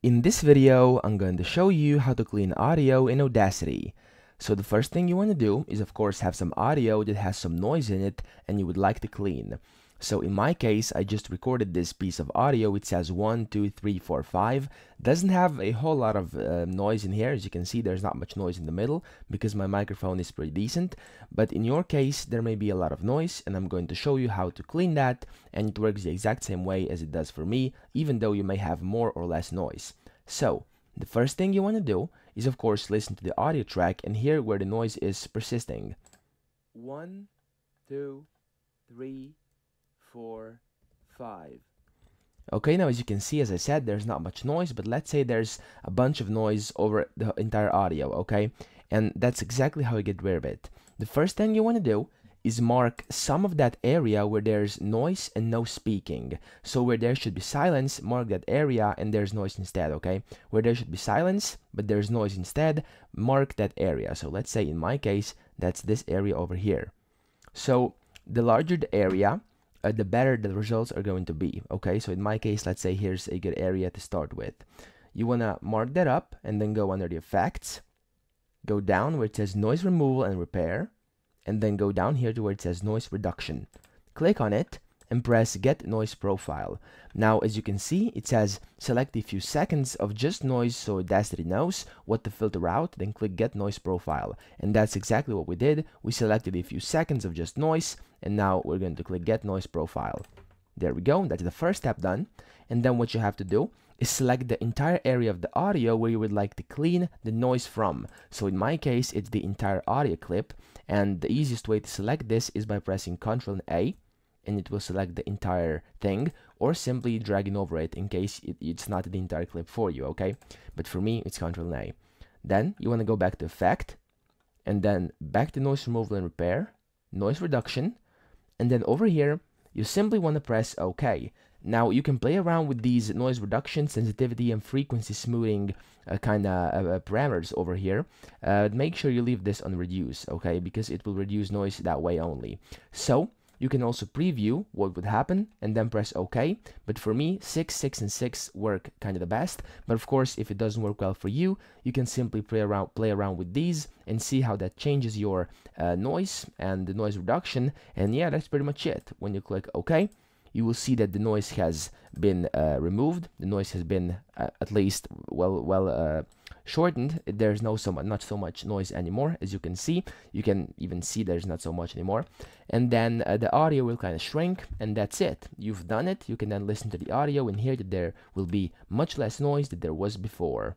In this video, I'm going to show you how to clean audio in Audacity. So the first thing you want to do is of course have some audio that has some noise in it and you would like to clean. So in my case, I just recorded this piece of audio. It says 1, 2, 3, 4, 5. Doesn't have a whole lot of noise in here. As you can see, there's not much noise in the middle because my microphone is pretty decent. But in your case, there may be a lot of noise, and I'm going to show you how to clean that, and it works the exact same way as it does for me, even though you may have more or less noise. So the first thing you want to do is of course listen to the audio track and hear where the noise is persisting. 1, 2, 3, 4, 5. Okay, now as you can see, as I said, there's not much noise, but let's say there's a bunch of noise over the entire audio, okay? And that's exactly how you get rid of it. The first thing you want to do is mark some of that area where there's noise and no speaking. So where there should be silence, mark that area and there's noise instead, okay? Where there should be silence, but there's noise instead, mark that area. So let's say in my case, that's this area over here. So the larger the area, the better the results are going to be, okay? So in my case, let's say here's a good area to start with. You want to mark that up and then go under the effects, go down where it says noise removal and repair, and then go down here to where it says noise reduction. Click on it and press get noise profile. Now as you can see, it says select a few seconds of just noise so Audacity knows what to filter out, then click get noise profile. And that's exactly what we did. We selected a few seconds of just noise, and now we're going to click get noise profile. There we go, that's the first step done. And then what you have to do is select the entire area of the audio where you would like to clean the noise from. So in my case, it's the entire audio clip, and the easiest way to select this is by pressing Ctrl and A, and it will select the entire thing, or simply dragging over it in case it's not the entire clip for you, okay? But for me, it's Ctrl and A. Then you want to go back to Effect, and then back to Noise Removal and Repair, Noise Reduction, and then over here, you simply want to press OK. Now you can play around with these noise reduction, sensitivity, and frequency smoothing parameters over here. Make sure you leave this on reduce, okay, because it will reduce noise that way only. So you can also preview what would happen and then press OK. But for me, 6, 6, and 6 work kind of the best. But of course, if it doesn't work well for you, you can simply play around with these and see how that changes your noise and the noise reduction. And yeah, that's pretty much it. When you click OK, you will see that the noise has been removed. The noise has been at least shortened. There's not so much noise anymore. As you can see, you can even see there's not so much anymore. And then the audio will kind of shrink, and that's it. You've done it. You can then listen to the audio and hear that there will be much less noise than there was before.